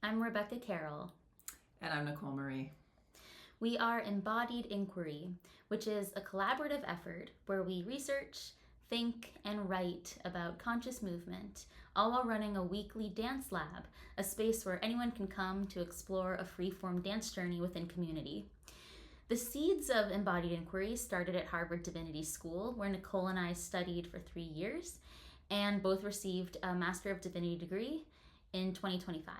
I'm Rebecca Carrol. And I'm Nicole Marie. We are Embodied Inquiry, which is a collaborative effort where we research, think, and write about conscious movement, all while running a weekly dance lab, a space where anyone can come to explore a free-form dance journey within community. The seeds of Embodied Inquiry started at Harvard Divinity School, where Nicole and I studied for 3 years, and both received a Master of Divinity degree in 2025.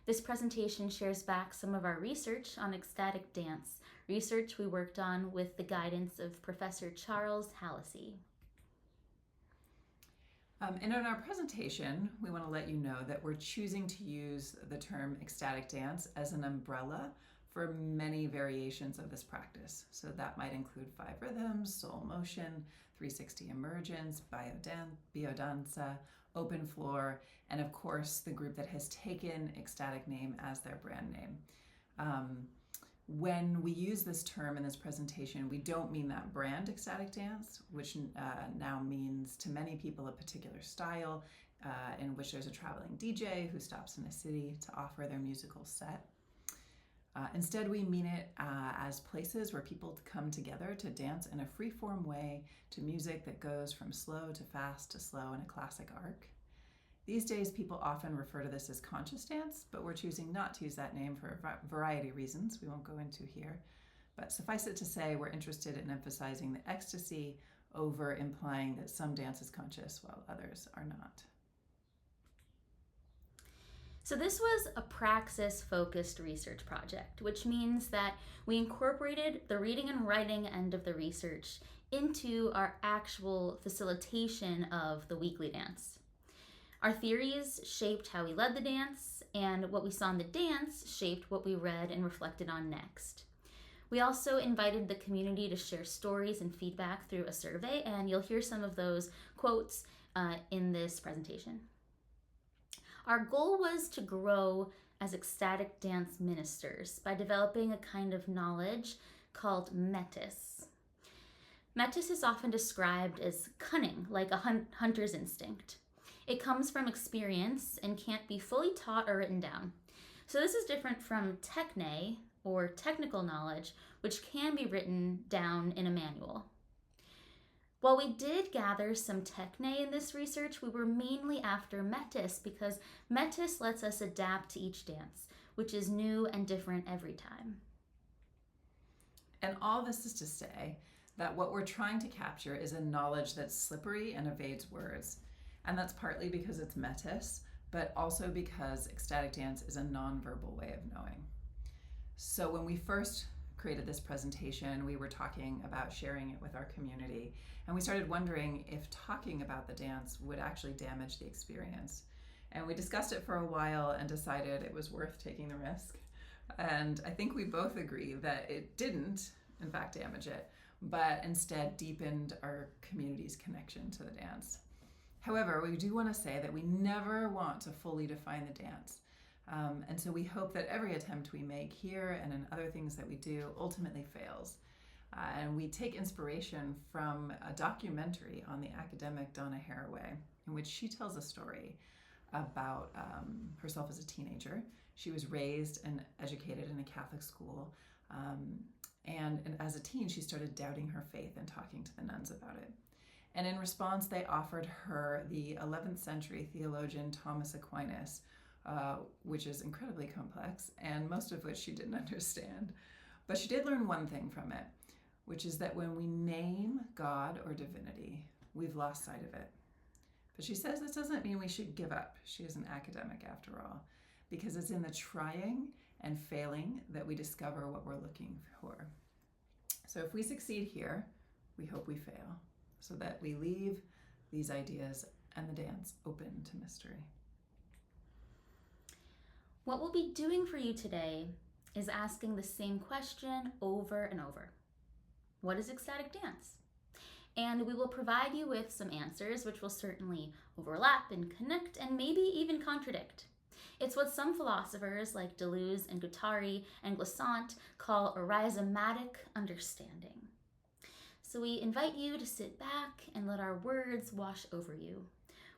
This presentation shares back some of our research on ecstatic dance, research we worked on with the guidance of Professor Charles Hallisey. And in our presentation, we want to let you know that we're choosing to use the term ecstatic dance as an umbrella for many variations of this practice. So that might include 5 rhythms, soul motion, 360 emergence, biodanza, open floor, and of course the group that has taken ecstatic name as their brand name. When we use this term in this presentation, we don't mean that brand ecstatic dance, which now means to many people a particular style in which there's a traveling DJ who stops in a city to offer their musical set. Instead, we mean it as places where people come together to dance in a free-form way to music that goes from slow to fast to slow in a classic arc. These days, people often refer to this as conscious dance, but we're choosing not to use that name for a variety of reasons we won't go into here. But suffice it to say, we're interested in emphasizing the ecstasy over implying that some dance is conscious while others are not. So this was a praxis-focused research project, which means that we incorporated the reading and writing end of the research into our actual facilitation of the weekly dance. Our theories shaped how we led the dance, and what we saw in the dance shaped what we read and reflected on next. We also invited the community to share stories and feedback through a survey, and you'll hear some of those quotes in this presentation. Our goal was to grow as ecstatic dance ministers by developing a kind of knowledge called metis. Metis is often described as cunning, like a hunter's instinct. It comes from experience and can't be fully taught or written down. So this is different from techne, or technical knowledge, which can be written down in a manual. While we did gather some techne in this research, we were mainly after metis because metis lets us adapt to each dance, which is new and different every time. And all this is to say that what we're trying to capture is a knowledge that's slippery and evades words. And that's partly because it's metis, but also because ecstatic dance is a nonverbal way of knowing. So when we first created this presentation, we were talking about sharing it with our community, and we started wondering if talking about the dance would actually damage the experience. And we discussed it for a while and decided it was worth taking the risk. And I think we both agree that it didn't, in fact, damage it, but instead deepened our community's connection to the dance. However, we do want to say that we never want to fully define the dance. And so we hope that every attempt we make here and in other things that we do ultimately fails. And we take inspiration from a documentary on the academic Donna Haraway, in which she tells a story about herself as a teenager. She was raised and educated in a Catholic school. And as a teen, she started doubting her faith and talking to the nuns about it. And in response, they offered her the 11th century theologian Thomas Aquinas, which is incredibly complex, and most of which she didn't understand. But she did learn one thing from it, which is that when we name God or divinity, we've lost sight of it. But she says this doesn't mean we should give up. She is an academic after all, because it's in the trying and failing that we discover what we're looking for. So if we succeed here, we hope we fail, so that we leave these ideas and the dance open to mystery. What we'll be doing for you today is asking the same question over and over. What is ecstatic dance? And we will provide you with some answers which will certainly overlap and connect and maybe even contradict. It's what some philosophers like Deleuze and Guattari and Glissant call a rhizomatic understanding. So we invite you to sit back and let our words wash over you.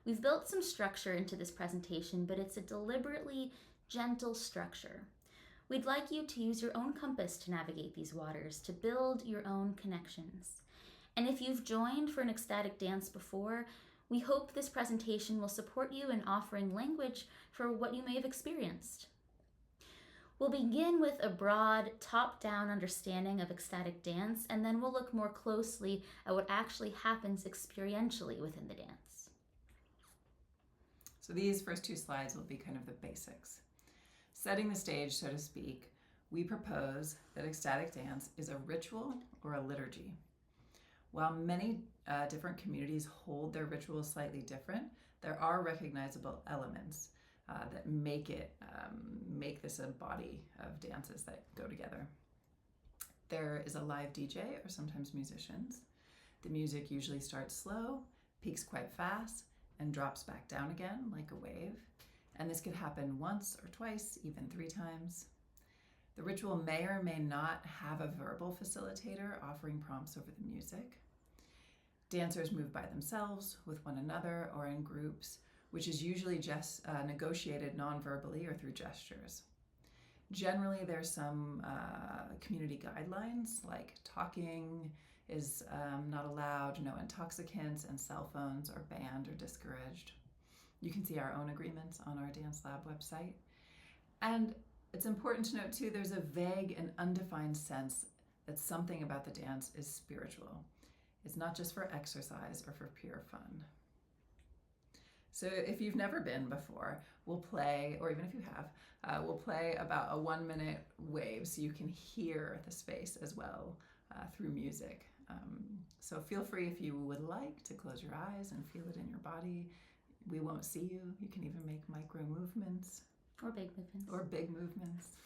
We've built some structure into this presentation, but it's a deliberately gentle structure. We'd like you to use your own compass to navigate these waters, to build your own connections. And if you've joined for an ecstatic dance before, we hope this presentation will support you in offering language for what you may have experienced. We'll begin with a broad, top-down understanding of ecstatic dance, and then we'll look more closely at what actually happens experientially within the dance. So these first two slides will be kind of the basics. Setting the stage, so to speak, we propose that ecstatic dance is a ritual or a liturgy. While many different communities hold their rituals slightly different, there are recognizable elements that make this a body of dances that go together. There is a live DJ or sometimes musicians. The music usually starts slow, peaks quite fast, and drops back down again like a wave. And this could happen once or twice, even 3 times. The ritual may or may not have a verbal facilitator offering prompts over the music. Dancers move by themselves, with one another, or in groups, which is usually just negotiated non-verbally or through gestures. Generally, there's some community guidelines, like talking is not allowed, no intoxicants, and cell phones are banned or discouraged. You can see our own agreements on our Dance Lab website. And it's important to note too, there's a vague and undefined sense that something about the dance is spiritual. It's not just for exercise or for pure fun. So if you've never been before, we'll play, or even if you have, we'll play about a 1-minute wave so you can hear the space as well through music. So feel free, if you would like, to close your eyes and feel it in your body. We won't see you. You can even make micro movements. Or big movements. Or big movements.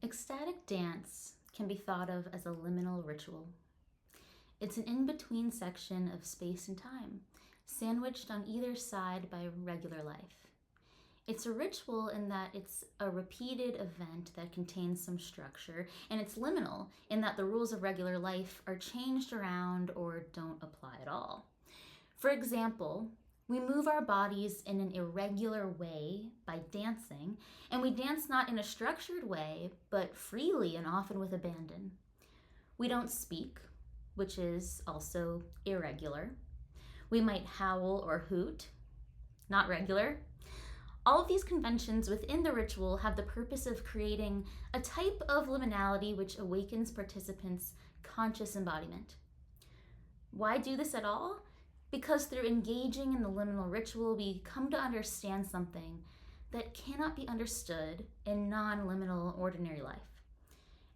Ecstatic dance can be thought of as a liminal ritual. It's an in-between section of space and time, sandwiched on either side by regular life. It's a ritual in that it's a repeated event that contains some structure, and it's liminal in that the rules of regular life are changed around or don't apply at all. For example, we move our bodies in an irregular way by dancing, and we dance not in a structured way, but freely and often with abandon. We don't speak, which is also irregular. We might howl or hoot, not regular. All of these conventions within the ritual have the purpose of creating a type of liminality which awakens participants' conscious embodiment. Why do this at all? Because through engaging in the liminal ritual, we come to understand something that cannot be understood in non-liminal ordinary life.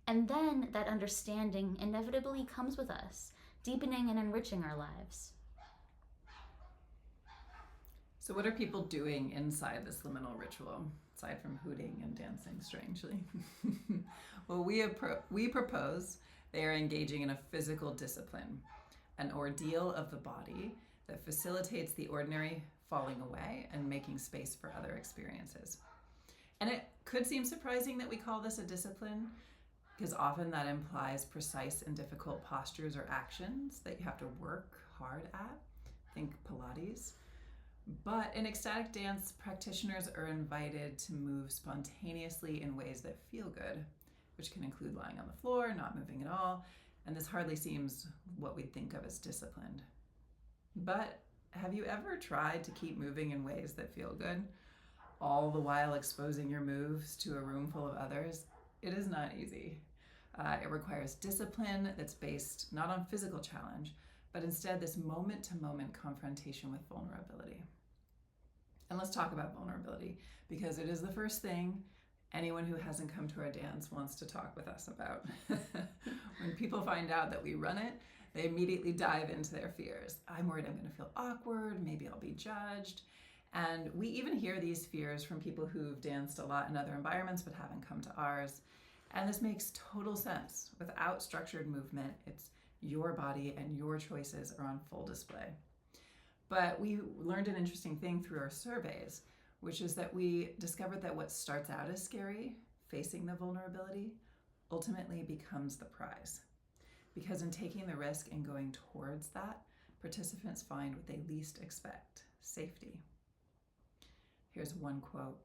And then that understanding inevitably comes with us, deepening and enriching our lives. So what are people doing inside this liminal ritual, aside from hooting and dancing strangely? Well, we propose they are engaging in a physical discipline, an ordeal of the body that facilitates the ordinary falling away and making space for other experiences. And it could seem surprising that we call this a discipline, because often that implies precise and difficult postures or actions that you have to work hard at. Think Pilates. But in ecstatic dance, practitioners are invited to move spontaneously in ways that feel good, which can include lying on the floor, not moving at all, and this hardly seems what we'd think of as disciplined. But have you ever tried to keep moving in ways that feel good, all the while exposing your moves to a room full of others? It is not easy. It requires discipline that's based not on physical challenge, but instead this moment-to-moment confrontation with vulnerability. And let's talk about vulnerability, because it is the first thing anyone who hasn't come to our dance wants to talk with us about. When people find out that we run it, they immediately dive into their fears. I'm worried I'm going to feel awkward, maybe I'll be judged. And we even hear these fears from people who've danced a lot in other environments but haven't come to ours. And this makes total sense. Without structured movement, it's your body and your choices are on full display. But we learned an interesting thing through our surveys, which is that we discovered that what starts out as scary, facing the vulnerability, ultimately becomes the prize. Because in taking the risk and going towards that, participants find what they least expect: safety. Here's one quote: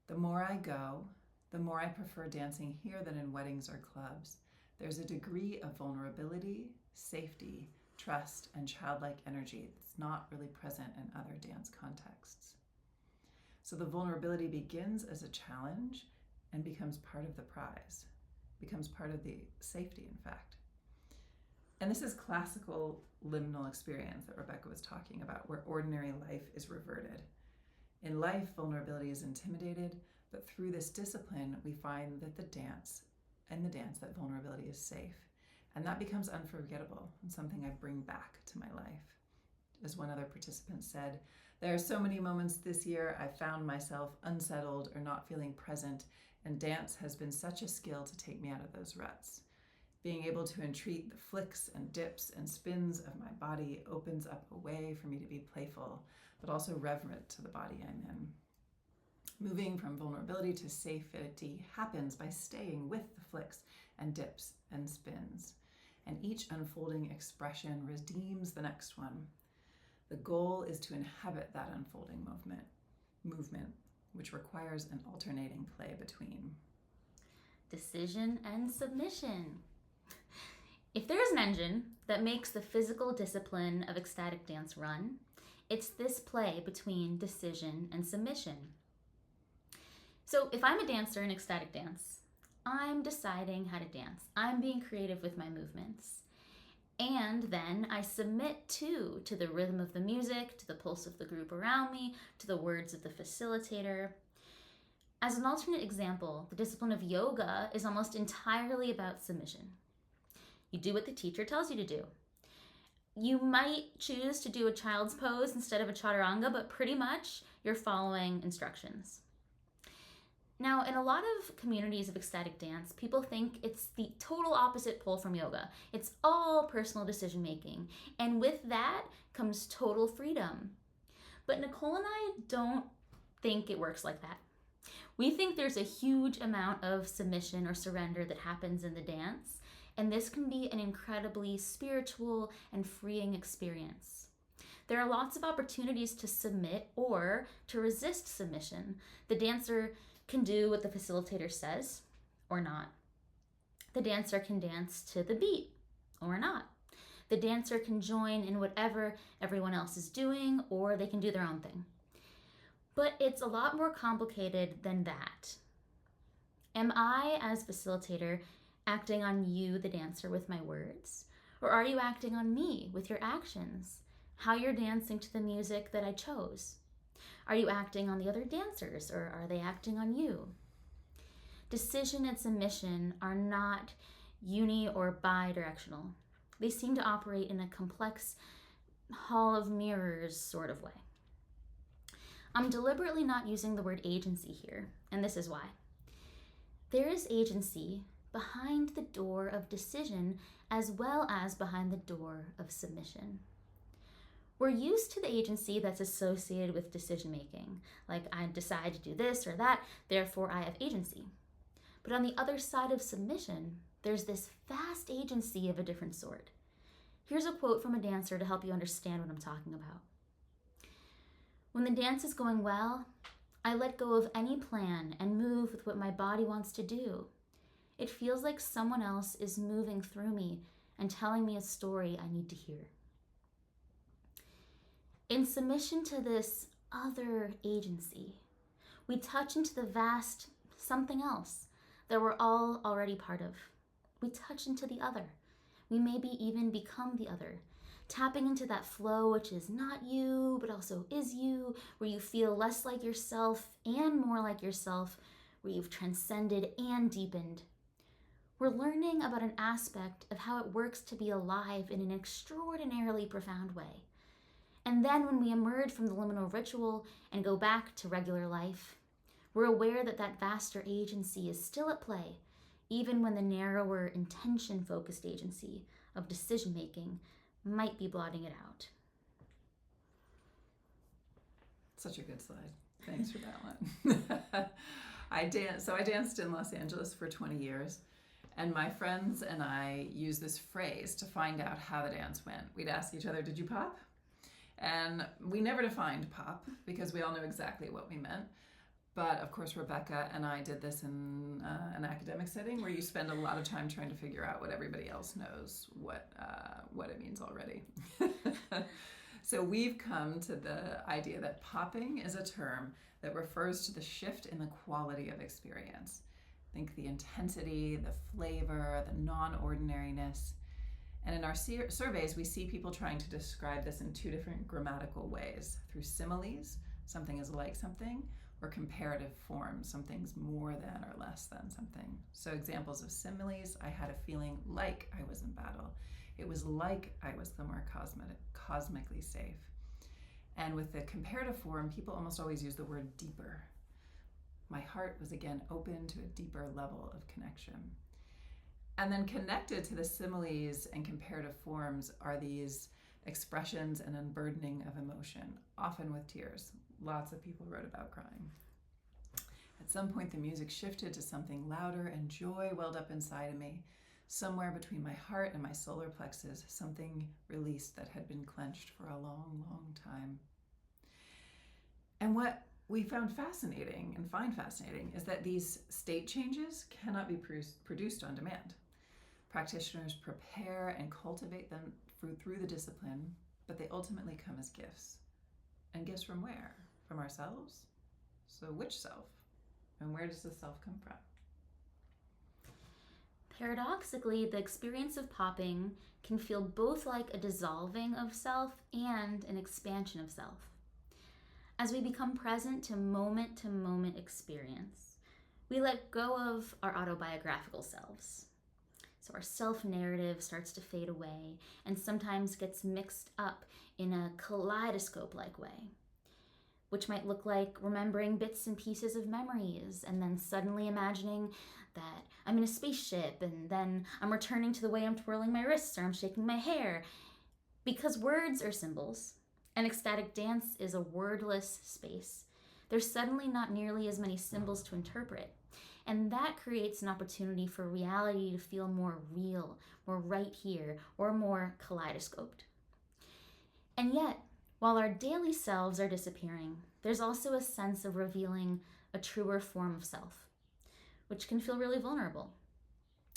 "The more I go, the more I prefer dancing here than in weddings or clubs. There's a degree of vulnerability, safety, trust, and childlike energy that's not really present in other dance contexts." So the vulnerability begins as a challenge and becomes part of the prize, becomes part of the safety, in fact. And this is classical liminal experience that Rebecca was talking about, where ordinary life is reverted. In life, vulnerability is intimidated, but through this discipline, we find that in the dance, that vulnerability is safe. And that becomes unforgettable and something I bring back to my life. As one other participant said, "There are so many moments this year I found myself unsettled or not feeling present, and dance has been such a skill to take me out of those ruts. Being able to entreat the flicks and dips and spins of my body opens up a way for me to be playful, but also reverent to the body I'm in. Moving from vulnerability to safety happens by staying with the flicks and dips and spins, and each unfolding expression redeems the next one. The goal is to inhabit that unfolding movement, which requires an alternating play between." Decision and submission. If there's an engine that makes the physical discipline of ecstatic dance run, it's this play between decision and submission. So if I'm a dancer in ecstatic dance, I'm deciding how to dance. I'm being creative with my movements. And then I submit to the rhythm of the music, to the pulse of the group around me, to the words of the facilitator. As an alternate example, the discipline of yoga is almost entirely about submission. You do what the teacher tells you to do. You might choose to do a child's pose instead of a chaturanga, but pretty much you're following instructions. Now, in a lot of communities of ecstatic dance, people think it's the total opposite pole from yoga. It's all personal decision making, and with that comes total freedom. But Nicole and I don't think it works like that. We think there's a huge amount of submission or surrender that happens in the dance, and this can be an incredibly spiritual and freeing experience. There are lots of opportunities to submit or to resist submission. The dancer can do what the facilitator says or not. The dancer can dance to the beat or not. The dancer can join in whatever everyone else is doing, or they can do their own thing. But it's a lot more complicated than that. Am I, as facilitator, acting on you, the dancer, with my words? Or are you acting on me with your actions? How you're dancing to the music that I chose? Are you acting on the other dancers, or are they acting on you? Decision and submission are not uni or bi-directional. They seem to operate in a complex hall of mirrors sort of way. I'm deliberately not using the word agency here, and this is why. There is agency behind the door of decision as well as behind the door of submission. We're used to the agency that's associated with decision making, like I decide to do this or that, therefore I have agency. But on the other side of submission, there's this vast agency of a different sort. Here's a quote from a dancer to help you understand what I'm talking about. When the dance is going well, I let go of any plan and move with what my body wants to do. It feels like someone else is moving through me and telling me a story I need to hear. In submission to this other agency, we touch into the vast something else that we're all already part of. We touch into the other. We maybe even become the other, tapping into that flow which is not you, but also is you, where you feel less like yourself and more like yourself, where you've transcended and deepened. We're learning about an aspect of how it works to be alive in an extraordinarily profound way. And then when we emerge from the liminal ritual and go back to regular life, we're aware that that vaster agency is still at play, even when the narrower, intention-focused agency of decision-making might be blotting it out. Such a good slide. Thanks for that one. I danced in Los Angeles for 20 years, and my friends and I used this phrase to find out how the dance went. We'd ask each other, "Did you pop?" And we never defined pop because we all knew exactly what we meant. But of course, Rebecca and I did this in an academic setting where you spend a lot of time trying to figure out what everybody else knows, what it means already. So we've come to the idea that popping is a term that refers to the shift in the quality of experience. Think the intensity, the flavor, the non-ordinariness. And in our surveys, we see people trying to describe this in two different grammatical ways, through similes, something is like something, or comparative forms, something's more than or less than something. So examples of similes: I had a feeling like I was in battle. It was like I was somewhere cosmically safe. And with the comparative form, people almost always use the word deeper. My heart was again open to a deeper level of connection. And then connected to the similes and comparative forms are these expressions and unburdening of emotion, often with tears. Lots of people wrote about crying. At some point, the music shifted to something louder, and joy welled up inside of me. Somewhere between my heart and my solar plexus, something released that had been clenched for a long, long time. And what we found fascinating and find fascinating is that these state changes cannot be produced on demand. Practitioners prepare and cultivate them through the discipline, but they ultimately come as gifts. And gifts from where? From ourselves? So which self? And where does the self come from? Paradoxically, the experience of popping can feel both like a dissolving of self and an expansion of self. As we become present to moment experience, we let go of our autobiographical selves. So our self-narrative starts to fade away and sometimes gets mixed up in a kaleidoscope-like way, which might look like remembering bits and pieces of memories and then suddenly imagining that I'm in a spaceship and then I'm returning to the way I'm twirling my wrists or I'm shaking my hair. Because words are symbols and ecstatic dance is a wordless space, there's suddenly not nearly as many symbols to interpret. And that creates an opportunity for reality to feel more real, more right here, or more kaleidoscoped. And yet, while our daily selves are disappearing, there's also a sense of revealing a truer form of self, which can feel really vulnerable.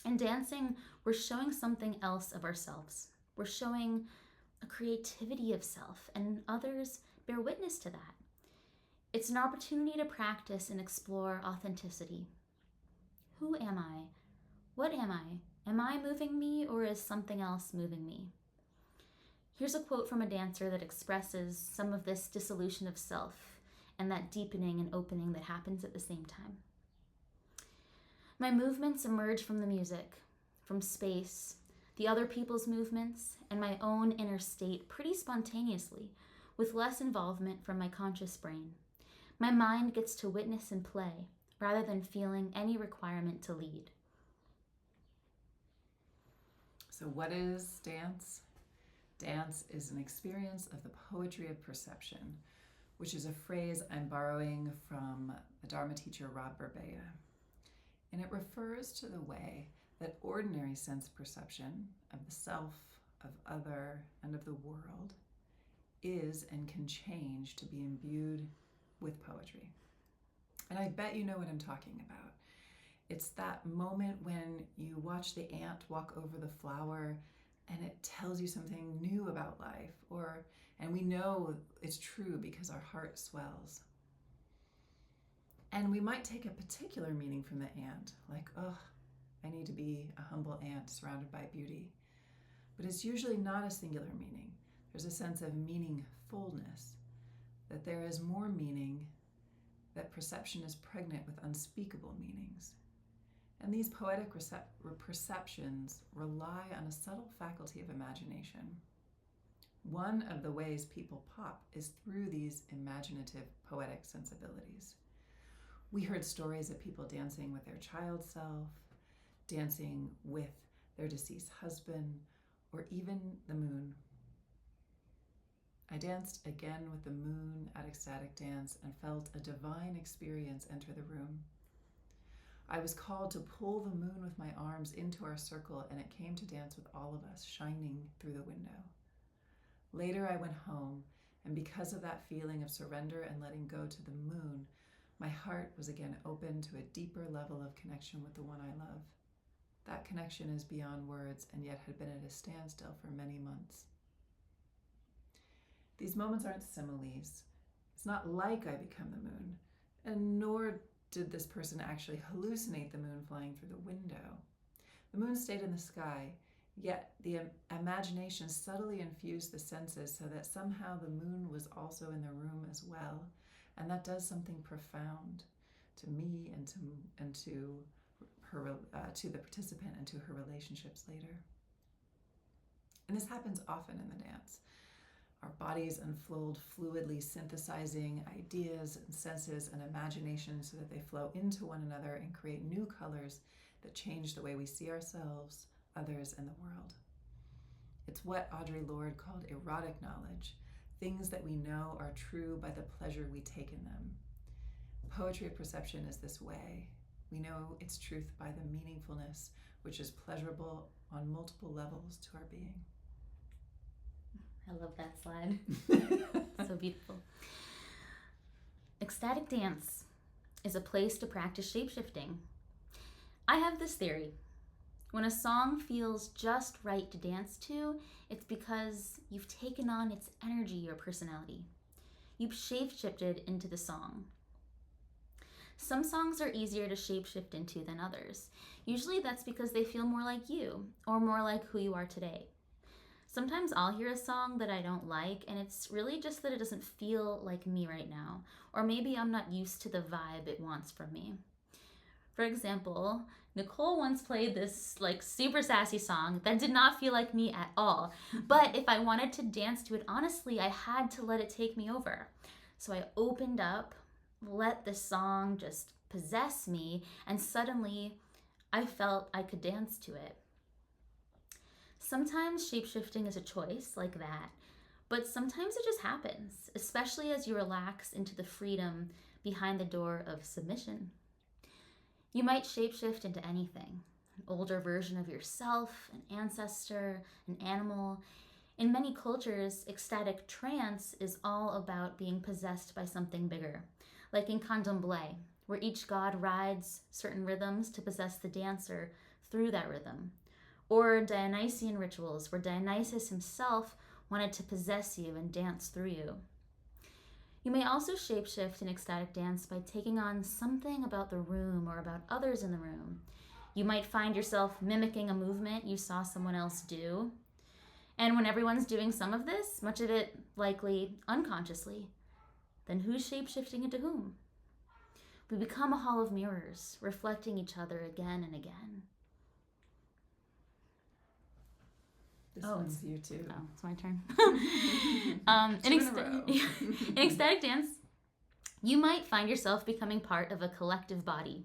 In dancing, we're showing something else of ourselves. We're showing a creativity of self, and others bear witness to that. It's an opportunity to practice and explore authenticity. Who am I? What am I? Am I moving me, or is something else moving me? Here's a quote from a dancer that expresses some of this dissolution of self and that deepening and opening that happens at the same time. My movements emerge from the music, from space, the other people's movements, and my own inner state pretty spontaneously, with less involvement from my conscious brain. My mind gets to witness and play, rather than feeling any requirement to lead. So what is dance? Dance is an experience of the poetry of perception, which is a phrase I'm borrowing from the Dharma teacher Rob Burbea. And it refers to the way that ordinary sense perception of the self, of other, and of the world is and can change to be imbued with poetry. And I bet you know what I'm talking about. It's that moment when you watch the ant walk over the flower and it tells you something new about life, and we know it's true because our heart swells. And we might take a particular meaning from the ant, like, oh, I need to be a humble ant surrounded by beauty. But it's usually not a singular meaning. There's a sense of meaningfulness, that there is more meaning, that perception is pregnant with unspeakable meanings. And these poetic perceptions rely on a subtle faculty of imagination. One of the ways people pop is through these imaginative poetic sensibilities. We heard stories of people dancing with their child self, dancing with their deceased husband, or even the moon. I danced again with the moon at Ecstatic Dance and felt a divine experience enter the room. I was called to pull the moon with my arms into our circle, and it came to dance with all of us, shining through the window. Later I went home, and because of that feeling of surrender and letting go to the moon, my heart was again open to a deeper level of connection with the one I love. That connection is beyond words, and yet had been at a standstill for many months. These moments aren't similes. It's not like I become the moon, and nor did this person actually hallucinate the moon flying through the window. The moon stayed in the sky, yet the imagination subtly infused the senses so that somehow the moon was also in the room as well, and that does something profound to me and to her, to the participant and to her relationships later. And this happens often in the dance. Our bodies unfold fluidly, synthesizing ideas and senses and imagination so that they flow into one another and create new colors that change the way we see ourselves, others, and the world. It's what Audre Lorde called erotic knowledge, things that we know are true by the pleasure we take in them. Poetry of perception is this way. We know its truth by the meaningfulness, which is pleasurable on multiple levels to our being. I love that slide. So beautiful. Ecstatic dance is a place to practice shapeshifting. I have this theory. When a song feels just right to dance to, it's because you've taken on its energy or personality. You've shapeshifted into the song. Some songs are easier to shapeshift into than others. Usually that's because they feel more like you, or more like who you are today. Sometimes I'll hear a song that I don't like, and it's really just that it doesn't feel like me right now, or maybe I'm not used to the vibe it wants from me. For example, Nicole once played this super sassy song that did not feel like me at all, but if I wanted to dance to it honestly, I had to let it take me over. So I opened up, let the song just possess me, and suddenly I felt I could dance to it. Sometimes shapeshifting is a choice like that, but sometimes it just happens, especially as you relax into the freedom behind the door of submission. You might shapeshift into anything, an older version of yourself, an ancestor, an animal. In many cultures, ecstatic trance is all about being possessed by something bigger, like in candomblé, where each god rides certain rhythms to possess the dancer through that rhythm. Or Dionysian rituals, where Dionysus himself wanted to possess you and dance through you. You may also shapeshift in ecstatic dance by taking on something about the room or about others in the room. You might find yourself mimicking a movement you saw someone else do. And when everyone's doing some of this, much of it likely unconsciously, then who's shapeshifting into whom? We become a hall of mirrors, reflecting each other again and again. This one's you too. Oh, it's my turn. In ecstatic dance, You might find yourself becoming part of a collective body.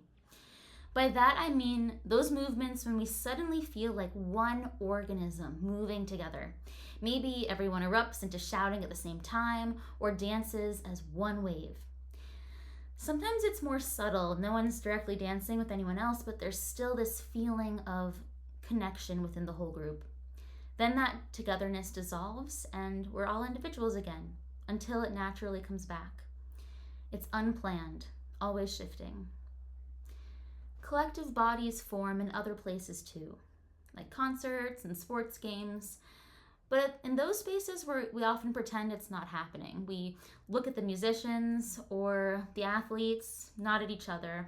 By that I mean those movements when we suddenly feel like one organism moving together. Maybe everyone erupts into shouting at the same time or dances as one wave. Sometimes it's more subtle. No one's directly dancing with anyone else, but there's still this feeling of connection within the whole group. Then that togetherness dissolves and we're all individuals again until it naturally comes back. It's unplanned, always shifting. Collective bodies form in other places too, like concerts and sports games. But in those spaces where we often pretend it's not happening, we look at the musicians or the athletes, nod at each other.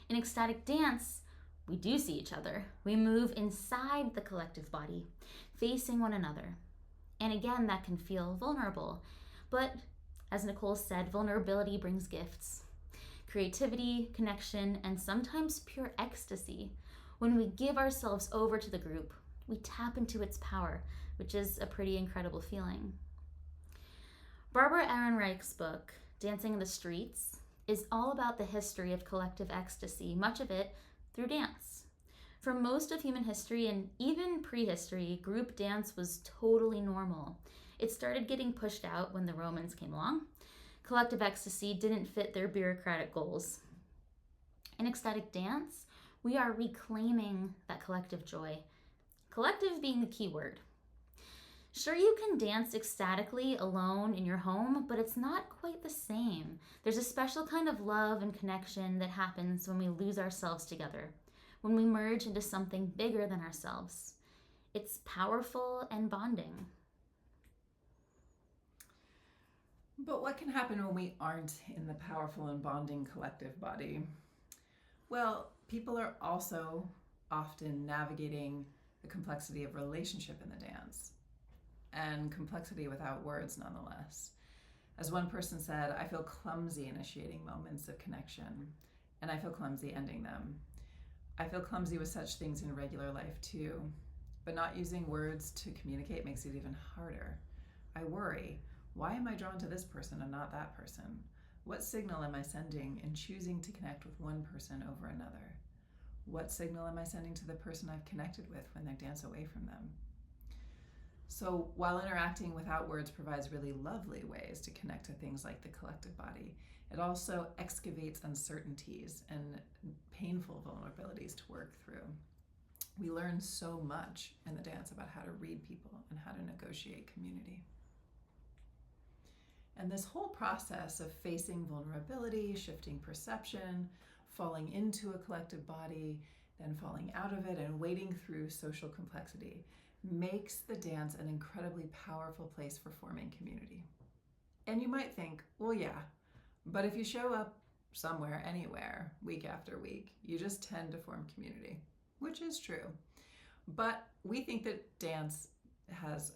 In ecstatic dance, we do see each other. We move inside the collective body, facing one another. And again, that can feel vulnerable. But as Nicole said, vulnerability brings gifts. Creativity, connection, and sometimes pure ecstasy. When we give ourselves over to the group, we tap into its power, which is a pretty incredible feeling. Barbara Ehrenreich's book, Dancing in the Streets, is all about the history of collective ecstasy, much of it through dance. For most of human history and even prehistory, group dance was totally normal. It started getting pushed out when the Romans came along. Collective ecstasy didn't fit their bureaucratic goals. In ecstatic dance, we are reclaiming that collective joy. Collective being the key word. Sure, you can dance ecstatically alone in your home, but it's not quite the same. There's a special kind of love and connection that happens when we lose ourselves together, when we merge into something bigger than ourselves. It's powerful and bonding. But what can happen when we aren't in the powerful and bonding collective body? Well, people are also often navigating the complexity of relationship in the dance, and complexity without words nonetheless. As one person said, I feel clumsy initiating moments of connection, and I feel clumsy ending them. I feel clumsy with such things in regular life too, but not using words to communicate makes it even harder. I worry, why am I drawn to this person and not that person? What signal am I sending in choosing to connect with one person over another? What signal am I sending to the person I've connected with when I dance away from them? So while interacting without words provides really lovely ways to connect to things like the collective body, it also excavates uncertainties and painful vulnerabilities to work through. We learn so much in the dance about how to read people and how to negotiate community. And this whole process of facing vulnerability, shifting perception, falling into a collective body, then falling out of it, and wading through social complexity makes the dance an incredibly powerful place for forming community. And you might think, well, yeah, but if you show up somewhere, anywhere, week after week, you just tend to form community, which is true. But we think that dance has,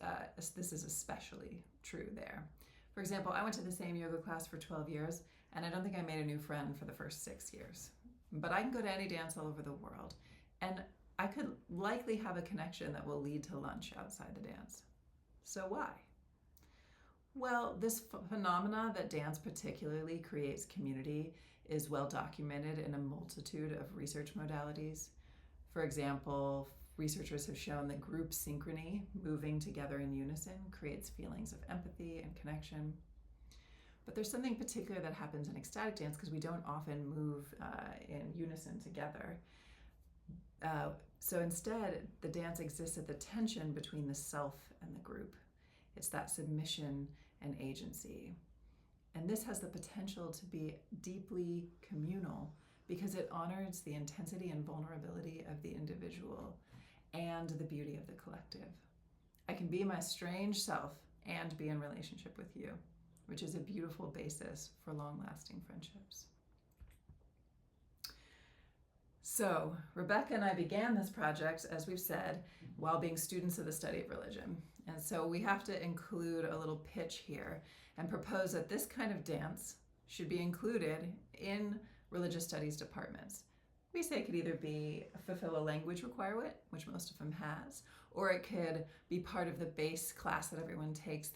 this is especially true there. For example, I went to the same yoga class for 12 years, and I don't think I made a new friend for the first 6 years. But I can go to any dance all over the world, and I could likely have a connection that will lead to lunch outside the dance. So why? Well, this phenomena that dance particularly creates community is well documented in a multitude of research modalities. For example, researchers have shown that group synchrony, moving together in unison, creates feelings of empathy and connection. But there's something particular that happens in ecstatic dance because we don't often move in unison together. So instead, the dance exists at the tension between the self and the group. It's that submission and agency. And this has the potential to be deeply communal because it honors the intensity and vulnerability of the individual and the beauty of the collective. I can be my strange self and be in relationship with you, which is a beautiful basis for long-lasting friendships. So, Rebecca and I began this project, as we've said, while being students of the study of religion. And so we have to include a little pitch here and propose that this kind of dance should be included in religious studies departments. We say it could either be fulfill a language requirement, which most of them has, or it could be part of the base class that everyone takes,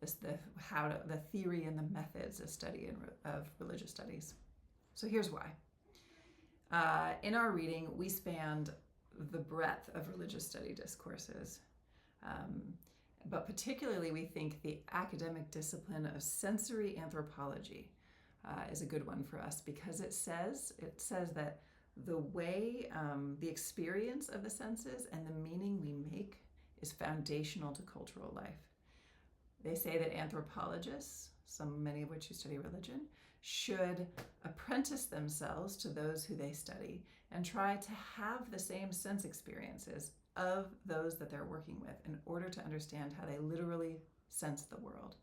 the theory and the methods of study of religious studies. So here's why. In our reading, we spanned the breadth of religious study discourses. But particularly, we think the academic discipline of sensory anthropology is a good one for us, because it says that the way, the experience of the senses and the meaning we make is foundational to cultural life. They say that anthropologists, many of which who study religion, should apprentice themselves to those who they study and try to have the same sense experiences of those that they're working with in order to understand how they literally sense the world.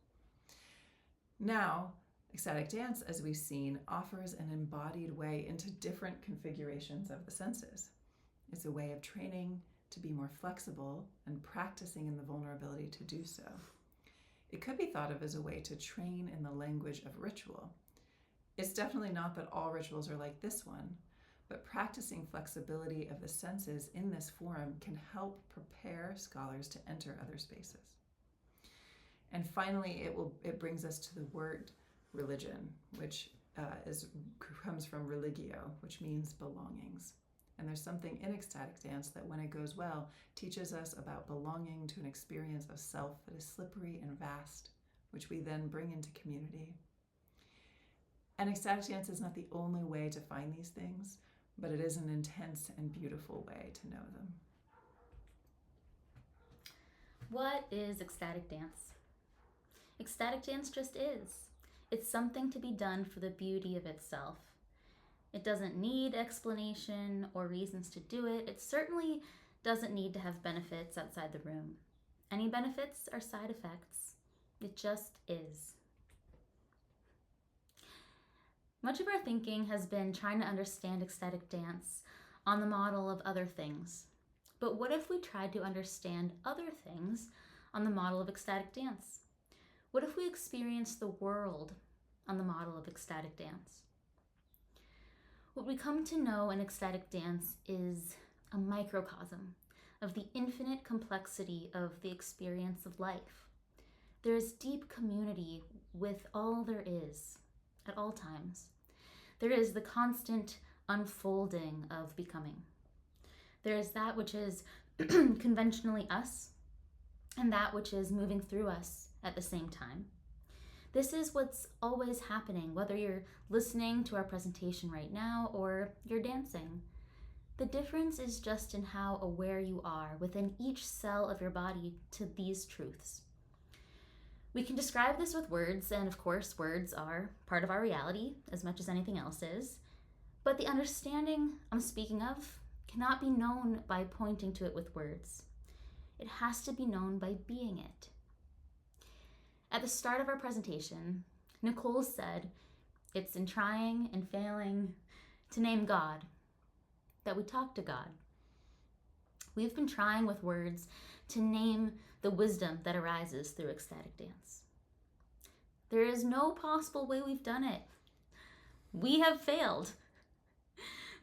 Now, ecstatic dance, as we've seen, offers an embodied way into different configurations of the senses. It's a way of training to be more flexible and practicing in the vulnerability to do so. It could be thought of as a way to train in the language of ritual. It's definitely not that all rituals are like this one, but practicing flexibility of the senses in this forum can help prepare scholars to enter other spaces. And finally, it brings us to the word religion, which comes from religio, which means belongings. And there's something in ecstatic dance that, when it goes well, teaches us about belonging to an experience of self that is slippery and vast, which we then bring into community. And ecstatic dance is not the only way to find these things, but it is an intense and beautiful way to know them. What is ecstatic dance? Ecstatic dance just is. It's something to be done for the beauty of itself. It doesn't need explanation or reasons to do it. It certainly doesn't need to have benefits outside the room. Any benefits are side effects. It just is. Much of our thinking has been trying to understand ecstatic dance on the model of other things. But what if we tried to understand other things on the model of ecstatic dance? What if we experienced the world on the model of ecstatic dance? What we come to know in ecstatic dance is a microcosm of the infinite complexity of the experience of life. There is deep community with all there is at all times. There is the constant unfolding of becoming. There is that which is conventionally us and that which is moving through us at the same time. This is what's always happening, whether you're listening to our presentation right now or you're dancing. The difference is just in how aware you are within each cell of your body to these truths. We can describe this with words, and of course, words are part of our reality as much as anything else is. But the understanding I'm speaking of cannot be known by pointing to it with words. It has to be known by being it. At the start of our presentation, Nicole said it's in trying and failing to name God that we talk to God. We've been trying with words to name the wisdom that arises through ecstatic dance. There is no possible way we've done it. We have failed.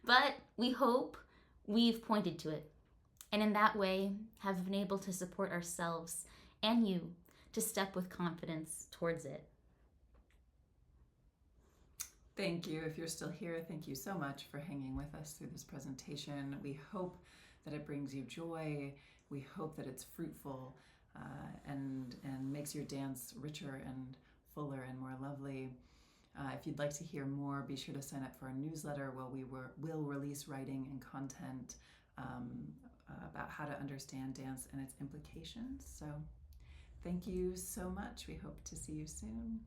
But we hope we've pointed to it, and in that way have been able to support ourselves and you to step with confidence towards it. Thank you. If you're still here, thank you so much for hanging with us through this presentation. We hope that it brings you joy. We hope that it's fruitful and makes your dance richer and fuller and more lovely. If you'd like to hear more, be sure to sign up for our newsletter where we will release writing and content about how to understand dance and its implications. So thank you so much. We hope to see you soon.